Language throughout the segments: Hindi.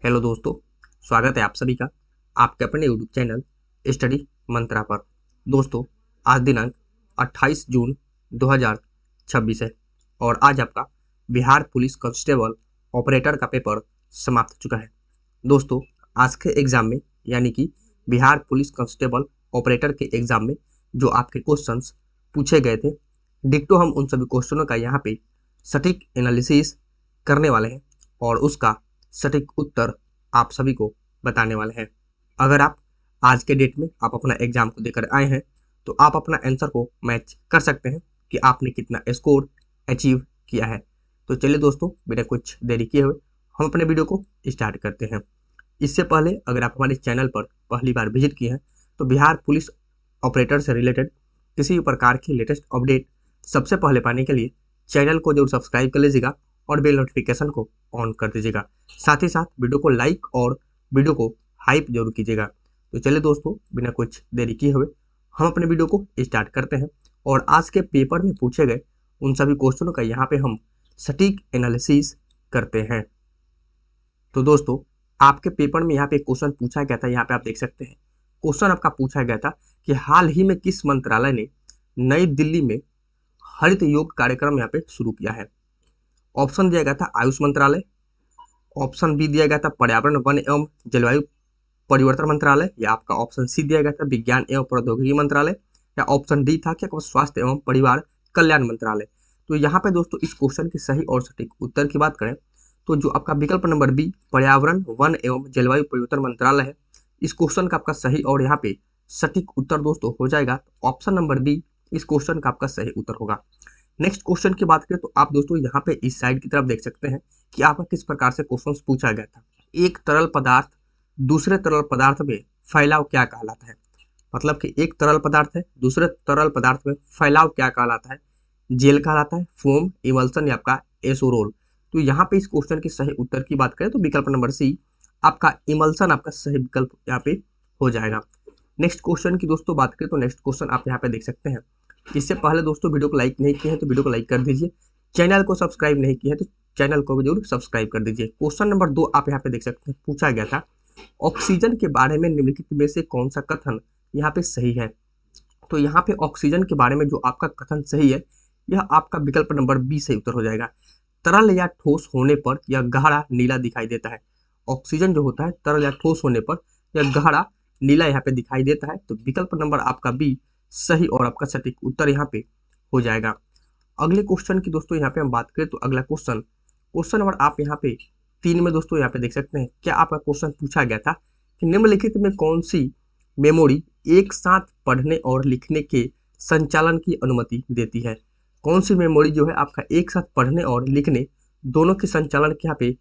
हेलो दोस्तों, स्वागत है आप सभी का आपके अपने यूट्यूब चैनल स्टडी मंत्रा पर। दोस्तों, आज दिनांक 28 जून 2026 है और आज आपका बिहार पुलिस कांस्टेबल ऑपरेटर का पेपर समाप्त हो चुका है। दोस्तों, आज के एग्जाम में यानी कि बिहार पुलिस कांस्टेबल ऑपरेटर के एग्जाम में जो आपके क्वेश्चंस पूछे गए थे, डिट्टो हम उन सभी क्वेश्चनों का यहाँ पे सटीक एनालिसिस करने वाले हैं और उसका सटीक उत्तर आप सभी को बताने वाले हैं। अगर आप आज के डेट में आप अपना एग्जाम को देकर आए हैं तो आप अपना आंसर को मैच कर सकते हैं कि आपने कितना स्कोर अचीव किया है। तो चलिए दोस्तों, बिना कुछ देरी किए हुए हम अपने वीडियो को स्टार्ट करते हैं। इससे पहले अगर आप हमारे चैनल पर पहली बार विजिट किए हैं तो बिहार पुलिस ऑपरेटर से रिलेटेड किसी भी प्रकार की लेटेस्ट अपडेट सबसे पहले पाने के लिए चैनल को जरूर सब्सक्राइब कर लीजिएगा और बेल नोटिफिकेशन को ऑन कर दीजिएगा। साथ ही साथ वीडियो को लाइक और वीडियो को हाइप जरूर कीजिएगा। तो चलिए दोस्तों, बिना कुछ देरी किए हुए हम अपने वीडियो को स्टार्ट करते हैं और आज के पेपर में पूछे गए उन सभी क्वेश्चनों का यहाँ पे हम सटीक एनालिसिस करते हैं। तो दोस्तों, आपके पेपर में यहाँ पे क्वेश्चन पूछा गया था, यहाँ पे आप देख सकते हैं क्वेश्चन आपका पूछा गया था कि हाल ही में किस मंत्रालय ने नई दिल्ली में हरित योग कार्यक्रम यहाँ पे शुरू किया है। ऑप्शन दिया गया था आयुष मंत्रालय, ऑप्शन बी दिया गया था पर्यावरण वन एवं जलवायु परिवर्तन मंत्रालय, या आपका ऑप्शन सी दिया गया था विज्ञान एवं प्रौद्योगिकी मंत्रालय, या ऑप्शन डी था कि आपका स्वास्थ्य एवं परिवार कल्याण मंत्रालय। तो यहाँ पे दोस्तों इस क्वेश्चन की सही और सटीक उत्तर की बात करें तो जो आपका विकल्प नंबर बी पर्यावरण वन एवं जलवायु परिवर्तन मंत्रालय है, इस क्वेश्चन का आपका सही और यहाँ पे सटीक उत्तर दोस्तों हो जाएगा ऑप्शन नंबर बी। इस क्वेश्चन का आपका सही उत्तर होगा। नेक्स्ट क्वेश्चन की बात करें तो आप दोस्तों यहाँ पे इस साइड की तरफ देख सकते हैं कि आपका किस प्रकार से क्वेश्चन पूछा गया था। एक तरल पदार्थ दूसरे तरल पदार्थ में फैलाव क्या कहलाता है। मतलब कि एक तरल पदार्थ है, दूसरे तरल पदार्थ में फैलाव क्या कहलाता है। जेल कहलाता है, फोम, इमल्सन या आपका एसोरोल। तो यहाँ पे इस क्वेश्चन की सही उत्तर की बात करें तो विकल्प नंबर सी आपका इमल्सन आपका सही विकल्प यहाँ पे हो जाएगा। नेक्स्ट क्वेश्चन की दोस्तों बात करें तो नेक्स्ट क्वेश्चन आप यहाँ पे देख सकते हैं। इससे पहले दोस्तों वीडियो को लाइक नहीं किए हैं तो वीडियो को लाइक कर दीजिए, चैनल को सब्सक्राइब नहीं किया है तो चैनल को भी जरूर सब्सक्राइब कर दीजिए। क्वेश्चन नंबर 2 आप यहाँ पे देख सकते हैं, पूछा गया था ऑक्सीजन के बारे में निम्नलिखित में से कौन सा कथन यहाँ पे सही है। तो यहाँ पे ऑक्सीजन के बारे में जो आपका कथन सही है यह आपका विकल्प नंबर बी सही उत्तर हो जाएगा। तरल या ठोस होने पर यह गहरा नीला दिखाई देता है। ऑक्सीजन जो होता है तरल या ठोस होने पर यह गहरा नीला यहाँ पे दिखाई देता है। तो विकल्प नंबर आपका बी सही और आपका सटीक उत्तर यहाँ पे हो जाएगा। अगले क्वेश्चन की दोस्तों यहाँ पे हम बात करें तो अगला क्वेश्चन क्वेश्चन नंबर आप यहाँ पे 3 में दोस्तों यहाँ पे देख सकते हैं। क्या आपका क्वेश्चन पूछा गया था कि निम्नलिखित में कौन सी मेमोरी एक साथ पढ़ने और लिखने के संचालन की अनुमति देती है। कौन सी मेमोरी जो है आपका एक साथ पढ़ने और लिखने दोनों के संचालन की यहाँ पे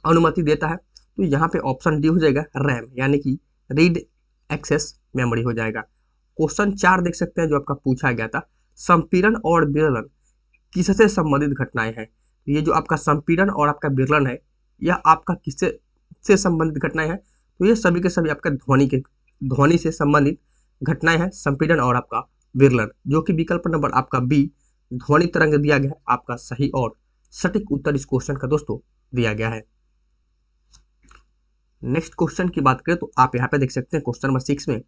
अनुमति देता है। तो यहाँ पे ऑप्शन डी हो जाएगा रैम, यानी कि रीड एक्सेस मेमोरी हो जाएगा। क्वेश्चन 4 देख सकते हैं जो आपका पूछा गया था, संपीड़न और विरलन किससे संबंधित घटनाएं हैं। ये जो आपका संपीड़न और आपका विरलन है यह आपका किससे से संबंधित घटनाएं हैं। तो ये सभी के सभी आपका ध्वनि से संबंधित घटनाएं हैं, संपीड़न और आपका विरलन, जो कि विकल्प नंबर आपका बी ध्वनि तरंग दिया गया है। आपका सही और सटीक उत्तर इस क्वेश्चन का दोस्तों दिया गया है। नेक्स्ट क्वेश्चन की बात करें तो आप यहाँ पे देख सकते हैं क्वेश्चन नंबर 6 में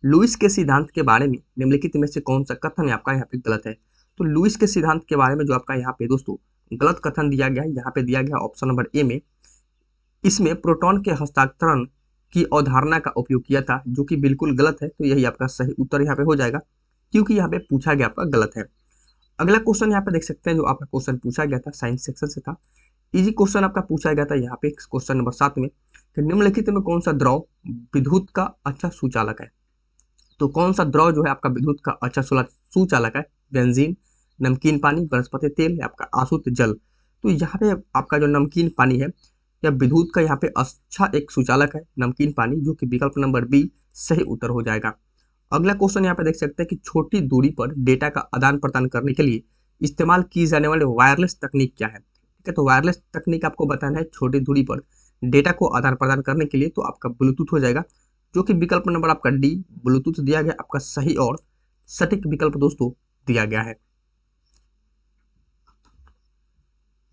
लुईस के सिद्धांत के बारे में निम्नलिखित में से कौन सा कथन आपका यहाँ पे गलत है। तो लुईस के सिद्धांत के बारे में जो आपका यहाँ पे दोस्तों गलत कथन दिया गया है, यहाँ पे दिया गया ऑप्शन नंबर ए में इसमें प्रोटॉन के हस्तांतरण की अवधारणा का उपयोग किया था, जो कि बिल्कुल गलत है। तो यही आपका सही उत्तर यहाँ पे हो जाएगा क्योंकि यहाँ पे पूछा गया आपका गलत है। अगला क्वेश्चन यहाँ पे देख सकते हैं जो आपका क्वेश्चन पूछा गया था साइंस सेक्शन से था। इजी क्वेश्चन आपका पूछा गया था यहाँ पे क्वेश्चन नंबर 7 में कि निम्नलिखित में कौन सा द्रव विद्युत का अच्छा सुचालक है। तो कौन सा द्रव जो है आपका विद्युत का अच्छा सुचालक है, बेंजीन, नमकीन पानी, वनस्पति तेल या आपका आसुत जल। तो यहाँ पे आपका जो नमकीन पानी है या विद्युत का यहाँ पे अच्छा एक सुचालक है नमकीन पानी, जो कि विकल्प नंबर बी सही उत्तर हो जाएगा। अगला क्वेश्चन यहाँ पे देख सकते हैं कि छोटी दूरी पर डेटा का आदान प्रदान करने के लिए इस्तेमाल की जाने वाली वायरलेस तकनीक क्या है। ठीक है, तो वायरलेस तकनीक आपको बताना है छोटी दूरी पर डेटा को आदान प्रदान करने के लिए, तो आपका ब्लूटूथ हो जाएगा, जो कि विकल्प नंबर आपका डी ब्लूटूथ दिया गया। आपका सही और सटीक विकल्प दोस्तों दिया गया है।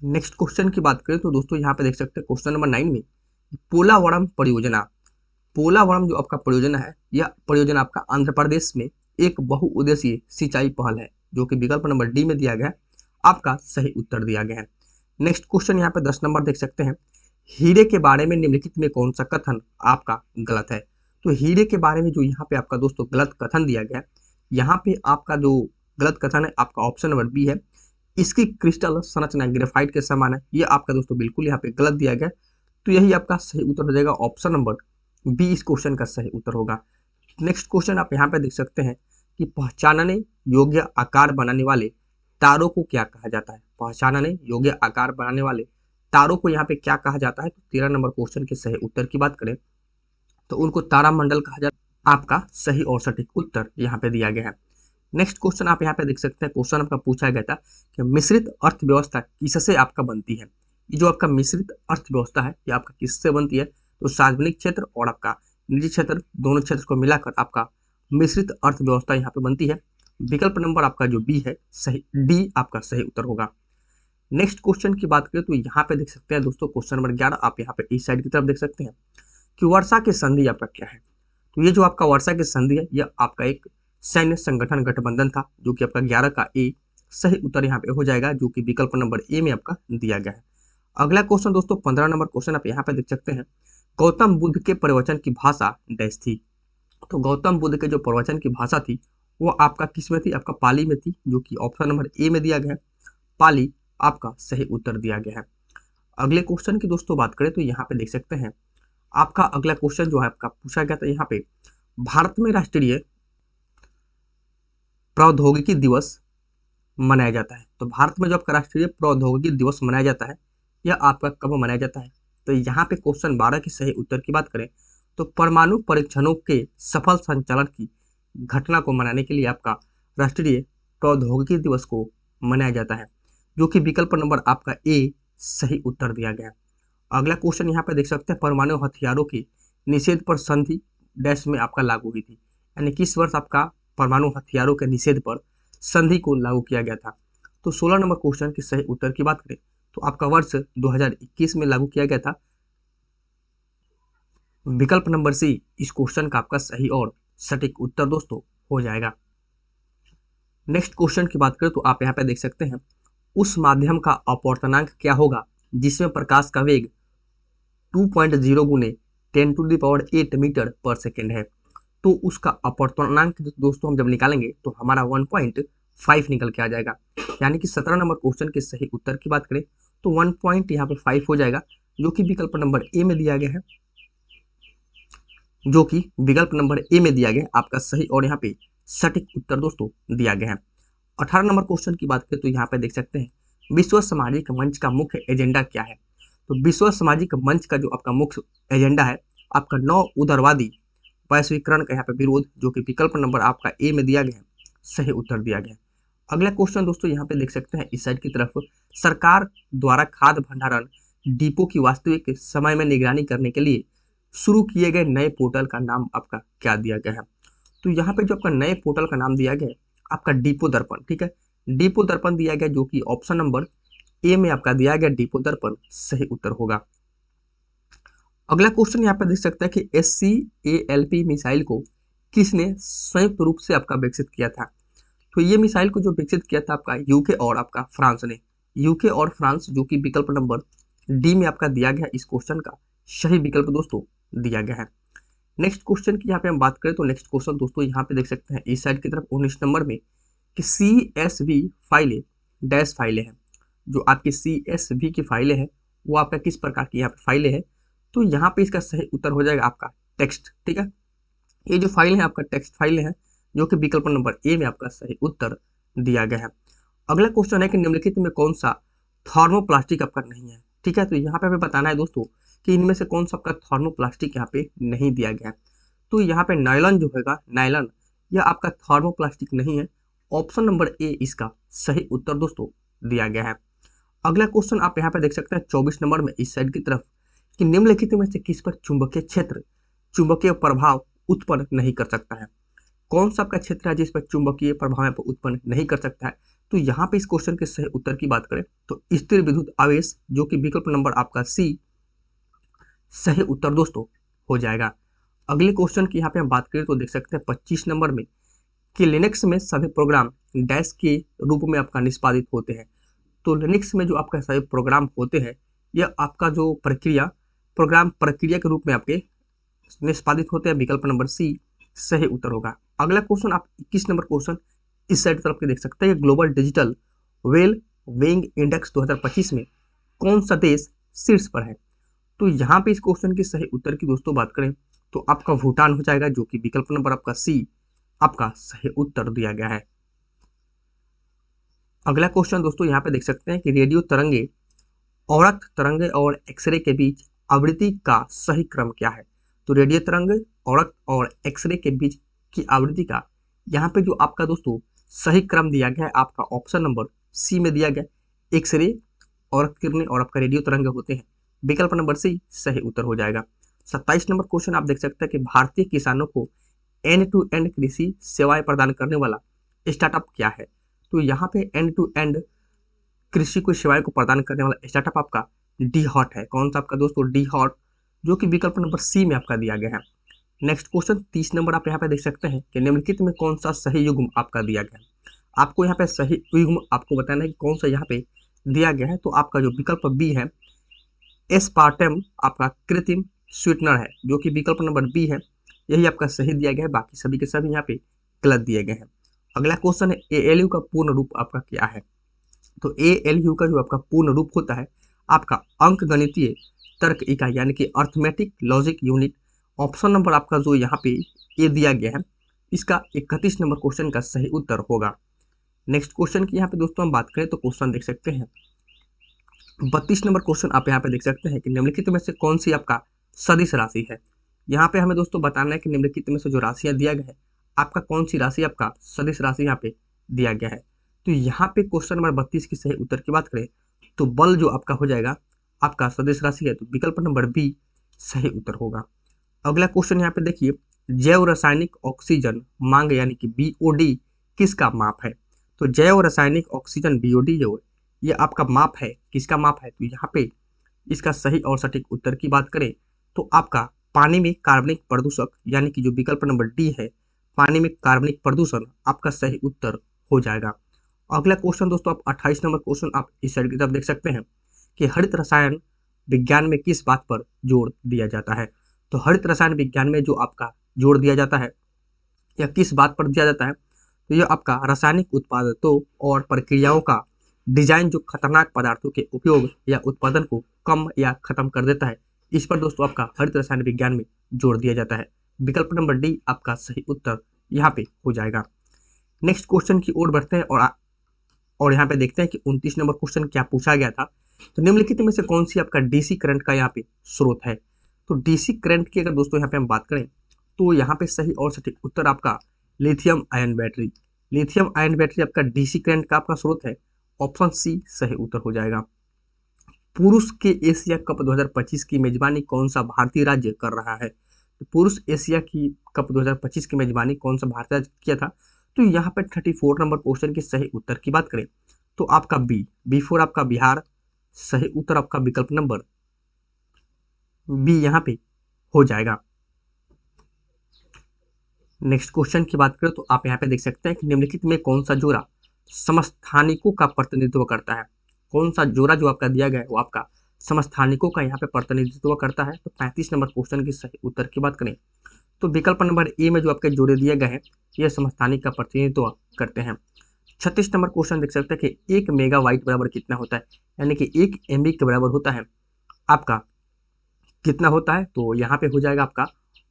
नेक्स्ट क्वेश्चन की बात करें तो दोस्तों यहाँ पे देख सकते हैं क्वेश्चन नंबर 9 में पोलावरम परियोजना, पोलावरम जो आपका परियोजना है, यह परियोजना आपका आंध्र प्रदेश में एक बहुउद्देशीय सिंचाई पहल है, जो कि विकल्प नंबर डी में दिया गया है, आपका सही उत्तर दिया गया है। नेक्स्ट क्वेश्चन यहाँ पे 10 नंबर देख सकते हैं, हीरे के बारे में निम्नलिखित में कौन सा कथन आपका गलत है। तो हीरे के बारे में जो यहाँ पे आपका दोस्तों गलत कथन दिया गया है, यहाँ पे आपका जो गलत कथन है आपका ऑप्शन नंबर बी है, इसकी क्रिस्टल संरचना ग्रेफाइट के समान है, ये आपका दोस्तों बिल्कुल यहाँ पे गलत दिया गया है। तो यही आपका सही उत्तर हो जाएगा, ऑप्शन नंबर बी इस क्वेश्चन का सही उत्तर होगा। नेक्स्ट क्वेश्चन आप यहाँ पे देख सकते हैं कि पहचानने योग्य आकार बनाने वाले तारों को क्या कहा जाता है। पहचानने योग्य आकार बनाने वाले तारों को यहाँ पे क्या कहा जाता है। तो 13 नंबर क्वेश्चन के सही उत्तर की बात करें तो उनको तारामंडल कहा जाता है, आपका सही और सटीक उत्तर यहाँ पे दिया गया है। नेक्स्ट क्वेश्चन आप यहाँ पे देख सकते हैं, क्वेश्चन आपका पूछा गया था कि मिश्रित अर्थव्यवस्था किससे आपका बनती है। ये जो आपका मिश्रित अर्थव्यवस्था है ये आपका किससे बनती है। तो सार्वजनिक क्षेत्र और आपका निजी क्षेत्र, दोनों क्षेत्र को मिलाकर आपका मिश्रित अर्थव्यवस्था यहाँ पे बनती है। विकल्प नंबर आपका जो बी है सही, डी आपका सही उत्तर होगा। नेक्स्ट क्वेश्चन की बात करें तो यहाँ पे देख सकते हैं दोस्तों, क्वेश्चन नंबर 11 आप यहाँ पे इस साइड की तरफ देख सकते हैं कि वर्षा की संधि आपका क्या है। तो ये जो आपका वर्षा की संधि है यह आपका एक सैन्य संगठन गठबंधन था, जो कि आपका 11 का ए सही उत्तर यहाँ पे हो जाएगा, जो कि विकल्प नंबर ए में आपका दिया गया है। अगला क्वेश्चन दोस्तों 15 नंबर क्वेश्चन आप यहाँ पे देख सकते हैं, गौतम बुद्ध के प्रवचन की भाषा डैश थी। तो गौतम बुद्ध के जो प्रवचन की भाषा थी वो आपका किस में थी, आपका पाली में थी, जो कि ऑप्शन नंबर ए में दिया गया है, पाली आपका सही उत्तर दिया गया है। अगले क्वेश्चन की दोस्तों बात करें तो यहाँ पे देख सकते हैं, आपका अगला क्वेश्चन जो है आपका पूछा गया था यहाँ पे, भारत में राष्ट्रीय प्रौद्योगिकी दिवस मनाया जाता है। तो भारत में जो आपका राष्ट्रीय प्रौद्योगिकी दिवस मनाया जाता है यह आपका कब मनाया जाता है। तो यहाँ पे क्वेश्चन 12 के सही उत्तर की बात करें तो परमाणु परीक्षणों के सफल संचालन की घटना को मनाने के लिए आपका राष्ट्रीय प्रौद्योगिकी दिवस को मनाया जाता है, जो कि विकल्प नंबर आपका ए सही उत्तर दिया गया। अगला क्वेश्चन यहाँ पे देख सकते हैं, परमाणु हथियारों के निषेध पर संधि डैश में आपका लागू हुई थी, यानी किस वर्ष आपका परमाणु हथियारों के निषेध पर संधि को लागू किया गया था। तो 16 नंबर क्वेश्चन के सही उत्तर की बात करें तो आपका वर्ष 2021 में लागू किया गया था। विकल्प नंबर सी इस क्वेश्चन का आपका सही और सटीक उत्तर दोस्तों हो जाएगा। नेक्स्ट क्वेश्चन की बात करें तो आप यहाँ पे देख सकते हैं, उस माध्यम का अपवर्तनांक क्या होगा जिसमें प्रकाश का वेग 2.0 गुने 10⁸ मीटर पर सेकेंड है। तो उसका अपवर्तनांक दोस्तों हम जब निकालेंगे तो हमारा 1.5 निकल के आ जाएगा, यानी कि 17 नंबर क्वेश्चन के सही उत्तर की बात करें तो 1 यहाँ पे 5 हो जाएगा, जो कि विकल्प नंबर ए में दिया गया है, जो कि विकल्प नंबर ए में दिया गया आपका सही और यहाँ पे सटीक उत्तर दोस्तों दिया गया है। 18 नंबर क्वेश्चन की बात करें तो यहाँ पे देख सकते हैं, विश्व सामाजिक मंच का मुख्य एजेंडा क्या है। तो विश्व सामाजिक मंच का जो आपका मुख्य एजेंडा है आपका नौ उदारवादी वैश्वीकरण का यहाँ पे विरोध, जो कि विकल्प नंबर आपका ए में दिया गया है, सही उत्तर दिया गया। अगला क्वेश्चन दोस्तों यहाँ पे देख सकते हैं, इस साइड की तरफ, सरकार द्वारा खाद्य भंडारण डिपो की वास्तविक समय में निगरानी करने के लिए शुरू किए गए नए पोर्टल का नाम आपका क्या दिया गया है। तो यहाँ पे जो आपका नए पोर्टल का नाम दिया गया है आपका डिपो दर्पण, ठीक है, डिपो दर्पण दिया गया, जो कि ऑप्शन नंबर ए में आपका दिया गया डिपो दर्पण सही उत्तर होगा। अगला क्वेश्चन यहाँ पे देख सकते हैं कि SCALP मिसाइल को किसने संयुक्त रूप से आपका विकसित किया था। तो ये मिसाइल को जो विकसित किया था आपका यूके और आपका फ्रांस ने, यूके और फ्रांस, जो कि विकल्प नंबर डी में आपका दिया गया, इस क्वेश्चन का सही विकल्प दोस्तों दिया गया है। नेक्स्ट क्वेश्चन की यहाँ पे हम बात करें तो नेक्स्ट क्वेश्चन दोस्तों यहाँ पे देख सकते हैं, इस साइड की तरफ 19 नंबर में कि CSV फाइलें डैश फाइलें हैं। जो आपकी CSV की फाइलें हैं वो आपका किस प्रकार की यहाँ पे फाइलें हैं। तो यहाँ पे इसका सही उत्तर हो जाएगा आपका टेक्स्ट, ठीक है, ये जो फाइल है आपका टेक्स्ट फाइल है, जो कि विकल्प नंबर ए में आपका सही उत्तर दिया गया है। अगला क्वेश्चन है कि निम्नलिखित में कौन सा थर्मोप्लास्टिक आपका नहीं है, ठीक है। तो यहाँ पे हमें बताना है दोस्तों कि इनमें से कौन सा आपका थर्मोप्लास्टिक यहाँ पे नहीं दिया गया है। तो यहाँ पे नायलॉन जो होगा, नायलॉन यह आपका थर्मोप्लास्टिक नहीं है, ऑप्शन नंबर ए इसका सही उत्तर दोस्तों दिया गया है। अगला क्वेश्चन आप यहाँ पे देख सकते हैं 24 नंबर में इस साइड की तरफ कि निम्नलिखित में से किस पर चुंबकीय क्षेत्र चुंबकीय प्रभाव उत्पन्न नहीं कर सकता है। कौन सा आपका क्षेत्र है जिस पर चुंबकीय प्रभाव उत्पन्न नहीं कर सकता है। तो यहाँ पे इस क्वेश्चन के सही उत्तर की बात करें तो स्थिर विद्युत आवेश, जो कि विकल्प नंबर आपका सी सही उत्तर दोस्तों हो जाएगा। अगले क्वेश्चन की यहाँ पे हम बात करें तो देख सकते हैं 25 नंबर में कि लिनक्स में सभी प्रोग्राम डैश के रूप में आपका निष्पादित होते हैं। तो लिनक्स में जो आपका सभी प्रोग्राम होते हैं यह आपका जो प्रोग्राम प्रक्रिया के रूप में आपके निष्पादित होते हैं। विकल्प नंबर सी सही उत्तर होगा। अगला क्वेश्चन आप 21 नंबर क्वेश्चन इस साइड तरफ के देख सकते हैं। Global digital well weighing index 2025 में कौन सा देश शीर्ष पर है? तो यहाँ पे इस क्वेश्चन के सही उत्तर की दोस्तों बात करें तो आपका भूटान हो जाएगा, जो कि विकल्प नंबर आपका सी आपका सही उत्तर दिया गया है। अगला क्वेश्चन दोस्तों यहाँ पे देख सकते हैं कि रेडियो तरंगे, औरत तरंगे और एक्सरे के बीच आवृत्ति का सही क्रम क्या है? तो रेडियो तरंगे, औरत और एक्सरे के बीच की आवृत्ति का यहाँ पे जो आपका दोस्तों सही क्रम दिया गया है आपका ऑप्शन नंबर सी में दिया गया। एक्सरे, औरत किरणें और आपका रेडियो तरंगे होते हैं। विकल्प नंबर सी सही उत्तर हो जाएगा। 27 नंबर क्वेश्चन आप देख सकते हैं कि भारतीय किसानों को एंड टू एंड कृषि सेवाएं प्रदान करने वाला स्टार्टअप क्या है? तो यहाँ पे एंड टू एंड कृषि को सेवाएं को प्रदान करने वाला स्टार्टअप आपका डी हॉट है। कौन सा आपका दोस्तों? डी हॉट, जो कि विकल्प नंबर सी में आपका दिया गया है। नेक्स्ट क्वेश्चन 30 नंबर आप यहाँ पे देख सकते हैं कि निम्नलिखित में कौन सा सही युग्म आपका दिया गया है। आपको यहाँ पे सही युग्म आपको बताना है कि कौन सा यहाँ पे दिया गया है। तो आपका जो विकल्प बी है एस्पार्टम आपका कृत्रिम स्वीटनर है, जो कि विकल्प नंबर बी है, यही आपका सही दिया गया है। बाकी सभी के सभी यहाँ पे गलत दिए गए हैं। अगला क्वेश्चन है एएलयू का पूर्ण रूप आपका क्या है? तो एएलयू का जो आपका पूर्ण रूप होता है आपका अंक गणितीय तर्क इकाई, यानी कि arithmetic logic unit. Option number आपका जो यहाँ पे ए दिया गया है इसका 31 नंबर क्वेश्चन का सही उत्तर होगा। नेक्स्ट क्वेश्चन की यहाँ पे दोस्तों हम बात करें तो क्वेश्चन देख सकते हैं 32 नंबर क्वेश्चन आप यहाँ पे देख सकते हैं कि निम्नलिखित में से कौन सी आपका सदिश राशि है। यहाँ पे हमें दोस्तों बताना है कि निम्नलिखित में से जो राशियां दिया गया है आपका कौन सी राशि आपका सदिश राशि यहाँ पे दिया गया है। तो यहाँ पे क्वेश्चन नंबर 32 की सही उत्तर की बात करें तो बल जो आपका हो जाएगा आपका सदिश राशि है, तो विकल्प नंबर बी सही उत्तर होगा। अगला क्वेश्चन यहाँ पे देखिए, जैव रासायनिक ऑक्सीजन मांग यानी कि बीओडी किसका माप है? तो जैव रासायनिक ऑक्सीजन बीओडी जो है ये आपका माप है, किसका माप है? तो यहाँ पे इसका सही और सटीक उत्तर की बात करें तो आपका पानी में कार्बनिक प्रदूषक, यानी कि जो विकल्प नंबर डी है पानी में कार्बनिक प्रदूषण आपका सही उत्तर हो जाएगा। अगला क्वेश्चन दोस्तों आप 28 नंबर क्वेश्चन आप इस साइड की तरफ देख सकते हैं कि हरित रसायन विज्ञान में किस बात पर जोर दिया जाता है? तो हरित रसायन विज्ञान में जो आपका जोर दिया जाता है या किस बात पर दिया जाता है? तो यह आपका रासायनिक उत्पादों और प्रक्रियाओं का डिजाइन जो खतरनाक पदार्थों के उपयोग या उत्पादन को कम या खत्म कर देता है, इस पर दोस्तों आपका हरित रसायन विज्ञान में जोर दिया जाता है। विकल्प नंबर डी आपका सही उत्तर यहाँ पे हो जाएगा। नेक्स्ट क्वेश्चन की ओर बढ़ते हैं और यहाँ पे देखते हैं कि 29 नंबर क्वेश्चन क्या पूछा गया था। तो निम्नलिखित में से कौन सी आपका डीसी करंट का यहाँ पे स्रोत है? तो डीसी करंट की अगर दोस्तों यहाँ पे हम बात करें तो यहाँ पे सही और सटीक उत्तर आपका lithium ion battery. Lithium ion battery आपका डीसी करंट का आपका स्रोत है। ऑप्शन सी सही उत्तर हो जाएगा। पुरुष के एशिया कप 2025 की मेजबानी कौन सा भारतीय राज्य कर रहा है? तो पुरुष एशिया की कप 2025 की मेजबानी कौन सा भारतीय राज्य किया था? तो यहाँ पे 34 नंबर क्वेश्चन के सही उत्तर की बात करें तो आपका बी फोर आपका बिहार, सही उत्तर आपका विकल्प नंबर बी यहाँ पे हो जाएगा। नेक्स्ट क्वेश्चन की बात करें तो आप यहाँ पे देख सकते हैं कि निम्नलिखित में कौन सा जोड़ा समस्थानिकों का प्रतिनिधित्व करता है? कौन सा जोड़ा जो आपका दिया गया है वो आपका समस्थानिकों का यहाँ पे प्रतिनिधित्व करता है? तो 35 नंबर क्वेश्चन की सही उत्तर की बात करें तो विकल्प नंबर ए में जो आपके जोड़े दिए गए हैं ये समस्थानिक का प्रतिनिधित्व करते हैं। 36 नंबर क्वेश्चन देख सकते हैं कि 1 मेगावाइट बराबर कितना होता है, यानी कि 1 MB के बराबर होता है आपका कितना होता है? तो यहाँ पे हो जाएगा आपका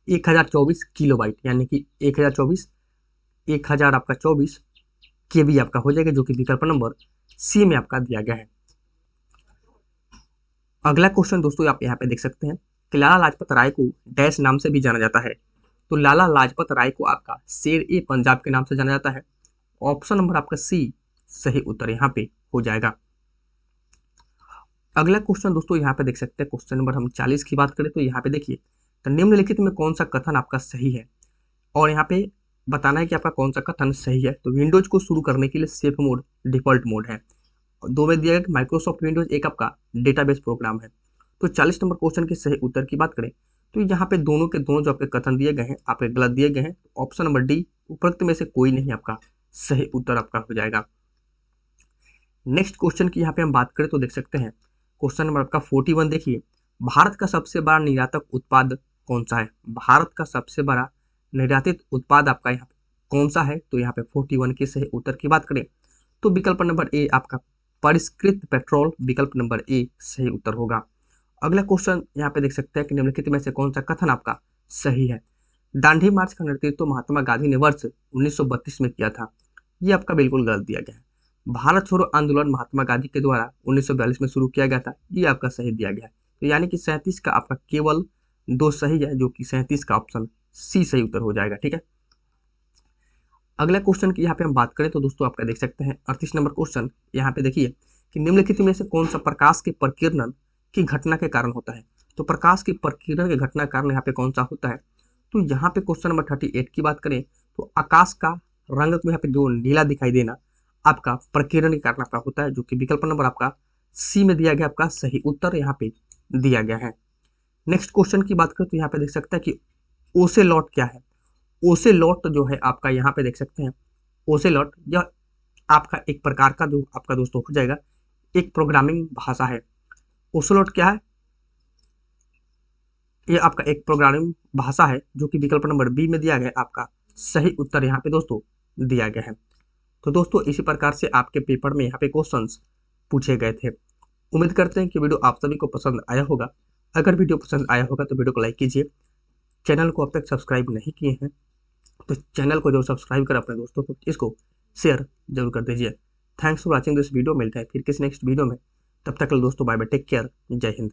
1024 किलोबाइट, यानी कि 1000 आपका 24 KB आपका हो जाएगा, जो कि विकल्प नंबर सी में आपका दिया गया है। अगला क्वेश्चन दोस्तों आप यहाँ पे देख सकते हैं कि लाला लाजपत राय को डैश नाम से भी जाना जाता है। तो लाला लाजपत राय को आपका शेर ए पंजाब के नाम से जाना जाता है। ऑप्शन नंबर आपका सी सही उत्तर यहाँ पे हो जाएगा। अगला क्वेश्चन दोस्तों यहाँ पे देख सकते हैं क्वेश्चन नंबर हम 40 की बात करें तो यहाँ पे देखिए, तो निम्नलिखित में कौन सा कथन आपका सही है? और यहाँ पे बताना है कि आपका कौन सा कथन सही है। तो विंडोज को शुरू करने के लिए सेफ मोड डिफॉल्ट मोड है। दो में दिया गया कि माइक्रोसॉफ्ट विंडोज एक आपका डेटाबेस प्रोग्राम है। तो 40 नंबर क्वेश्चन के सही उत्तर की बात करें तो यहाँ पे दोनों के दोनों जो आपके कथन दिए गए हैं आपके गलत दिए गए हैं। ऑप्शन नंबर डी उपरोक्त में से कोई नहीं आपका सही उत्तर आपका हो जाएगा। नेक्स्ट क्वेश्चन की यहाँ पे हम बात करें तो देख सकते हैं क्वेश्चन नंबर आपका 41 देखिए, भारत का सबसे बड़ा निर्यातक उत्पाद कौन सा है? भारत का सबसे बड़ा निर्यातित उत्पाद आपका यहाँ पे कौन सा है? तो यहाँ पे 41 के सही उत्तर की बात करें तो विकल्प नंबर ए आपका परिष्कृत पेट्रोल, विकल्प नंबर ए सही उत्तर होगा। अगला क्वेश्चन यहाँ पे देख सकते हैं कि निम्नलिखित में से कौन सा कथन आपका सही है? दांडी मार्च का नेतृत्व महात्मा गांधी ने वर्ष 1932 में किया था, ये आपका बिल्कुल गलत दिया गया है। भारत छोड़ो आंदोलन महात्मा गांधी के द्वारा 1942 में शुरू किया गया था, ये आपका सही दिया गया है। तो यानी कि 37 का आपका केवल 2 सही है, जो कि 37 का ऑप्शन सी सही उत्तर हो जाएगा। ठीक है, अगला क्वेश्चन की यहाँ पे हम बात करें तो दोस्तों आपका देख सकते हैं 38 नंबर क्वेश्चन। यहाँ पे देखिए कि निम्नलिखित में से कौन सा प्रकाश के प्रकीर्णन की घटना के कारण होता है? तो प्रकाश की प्रकीर्णन के घटना कारण यहाँ पे कौन सा होता है? तो यहाँ पे क्वेश्चन नंबर 38 की बात करें तो आकाश का रंग को यहाँ पे जो नीला दिखाई देना आपका प्रकीर्णन के कारण आपका होता है, जो कि विकल्प नंबर आपका सी में दिया गया आपका सही उत्तर यहाँ पे दिया गया है। नेक्स्ट क्वेश्चन की बात करें तो यहाँ पे देख सकते हैं कि ओसेलॉट क्या है? ओसेलॉट जो है आपका यहाँ पे देख सकते हैं, ओसेलॉट यह आपका एक प्रकार का जो आपका दोस्तों हो जाएगा एक प्रोग्रामिंग भाषा है। ओसेलॉट क्या है? ये आपका एक प्रोग्रामिंग भाषा है, जो कि विकल्प नंबर बी में दिया गया आपका सही उत्तर यहाँ पे दोस्तों दिया गया है। तो दोस्तों इसी प्रकार से आपके पेपर में यहाँ पे क्वेश्चंस पूछे गए थे। उम्मीद करते हैं कि वीडियो आप सभी को पसंद आया होगा। अगर वीडियो पसंद आया होगा तो वीडियो को लाइक कीजिए। चैनल को अब तक सब्सक्राइब नहीं किए हैं तो चैनल को जो सब्सक्राइब कर अपने दोस्तों को इसको शेयर जरूर कर दीजिए। Thanks for watching this video. मिलते हैं फिर किसी नेक्स्ट वीडियो में, तब तक दोस्तों बाय बाय, टेक केयर, जय हिंद।